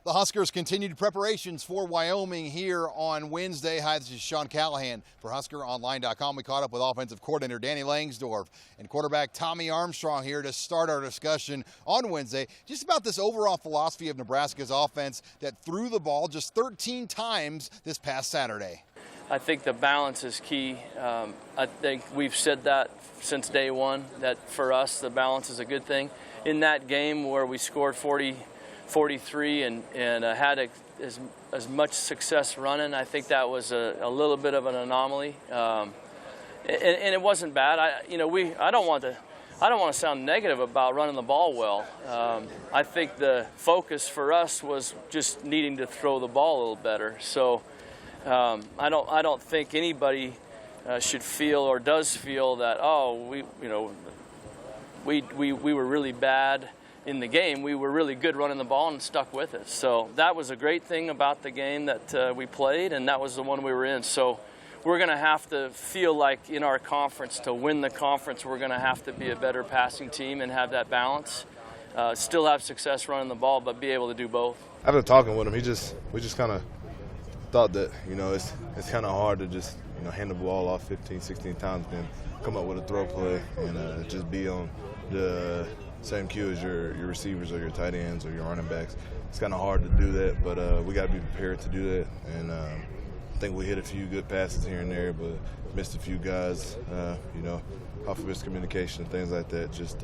The Huskers continued preparations for Wyoming here on Wednesday. Hi, this is Sean Callahan for HuskerOnline.com. We caught up with Offensive Coordinator Danny Langsdorf and quarterback Tommy Armstrong here to start our discussion on Wednesday just about this overall philosophy of Nebraska's offense that threw the ball just 13 times this past Saturday. I think the balance is key. I think we've said that since day one, that for us the balance is a good thing. In that game where we scored 43 and had as much success running, I think that was a little bit of an anomaly, and it wasn't bad. I don't want to sound negative about running the ball well. I think the focus for us was just needing to throw the ball a little better. So I don't think anybody should feel or does feel that we were really bad in the game. We were really good running the ball and stuck with it. So that was a great thing about the game that we played, and that was the one we were in. So we're going to have to feel like in our conference, to win the conference, we're going to have to be a better passing team and have that balance. Still have success running the ball, but be able to do both. After talking with him, we just kind of thought that, it's kind of hard to just, hand the ball off 15, 16 times, then come up with a throw play and just be on the same cue as your receivers or your tight ends or your running backs. It's kind of hard to do that, but we got to be prepared to do that. And I think we hit a few good passes here and there, but missed a few guys, off of miscommunication and things like that. Just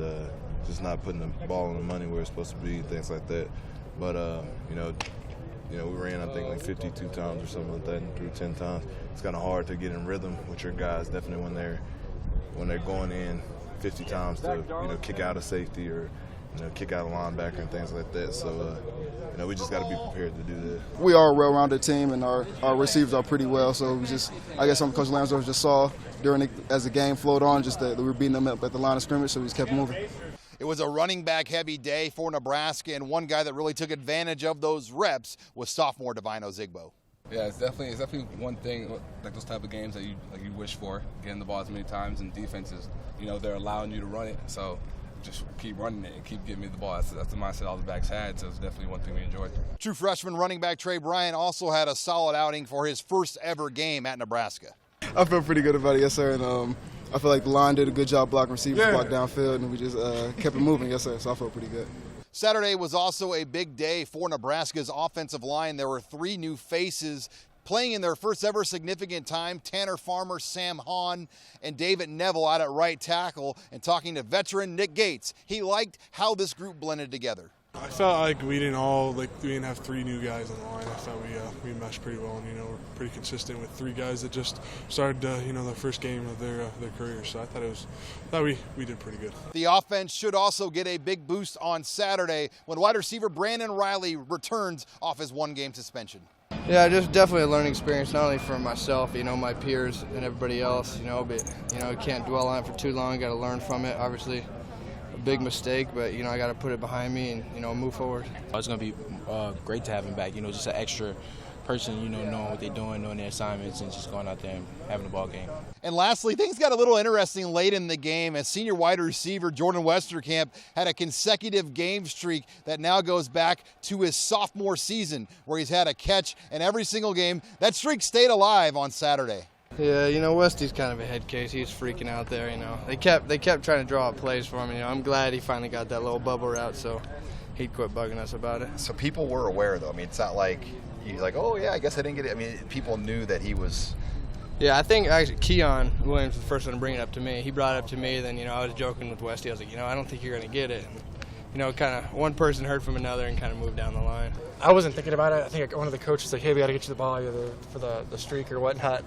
not putting the ball on the money where it's supposed to be and things like that. But we ran, I think, like 52 times or something like that, and threw 10 times. It's kind of hard to get in rhythm with your guys, definitely when they're going in 50 times to kick out a safety or kick out a linebacker and things like that. So we just got to be prepared to do that. We are a well-rounded team, and our receivers are pretty well. So I guess Coach Langsdorf just saw as the game flowed on, just that we were beating them up at the line of scrimmage, so we just kept moving. It was a running back heavy day for Nebraska, and one guy that really took advantage of those reps was sophomore Divine Ozigbo. Yeah, it's definitely one thing, like those type of games that you wish for, getting the ball as many times, and defenses, they're allowing you to run it. So just keep running it and keep giving me the ball. That's the mindset all the backs had, so it's definitely one thing we enjoyed. True freshman running back Trey Bryant also had a solid outing for his first ever game at Nebraska. I feel pretty good about it, yes, sir. And I feel like the line did a good job blocking receivers, blocked downfield, and we just kept it moving, yes, sir. So I feel pretty good. Saturday was also a big day for Nebraska's offensive line. There were 3 new faces playing in their first ever significant time. Tanner Farmer, Sam Hahn, and David Neville out at right tackle. And talking to veteran Nick Gates, he liked how this group blended together. I felt like we didn't have 3 new guys on the line. I thought we meshed pretty well, and we're pretty consistent with 3 guys that just started the first game of their career. So I thought we did pretty good. The offense should also get a big boost on Saturday when wide receiver Brandon Riley returns off his 1-game suspension. Yeah, just definitely a learning experience, not only for myself, my peers and everybody else, but I can't dwell on it for too long. Got to learn from it. Obviously, a big mistake, but I got to put it behind me and move forward. It's going to be great to have him back. Just an extra person, knowing what they're doing their assignments, and just going out there and having a ball game. And lastly, things got a little interesting late in the game as senior wide receiver Jordan Westerkamp had a consecutive game streak that now goes back to his sophomore season, where he's had a catch in every single game. That streak stayed alive on Saturday. Yeah, Westy's kind of a head case. He was freaking out there, They kept trying to draw up plays for him. I'm glad he finally got that little bubble route, so he'd quit bugging us about it. So people were aware, though. It's not like he's like, oh, yeah, I guess I didn't get it. People knew that he was. Yeah, I think actually Keon Williams was the first one to bring it up to me. He brought it up to me, then, I was joking with Westy. I was like, I don't think you're going to get it. And, kind of one person heard from another and kind of moved down the line. I wasn't thinking about it. I think one of the coaches was like, hey, we got to get you the ball either for the streak or whatnot.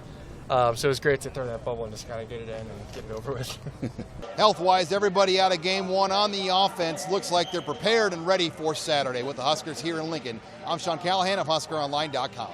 So it was great to throw that bubble and just kind of get it in and get it over with. Health-wise, everybody out of Game 1 on the offense looks like they're prepared and ready for Saturday. With the Huskers here in Lincoln, I'm Sean Callahan of HuskerOnline.com.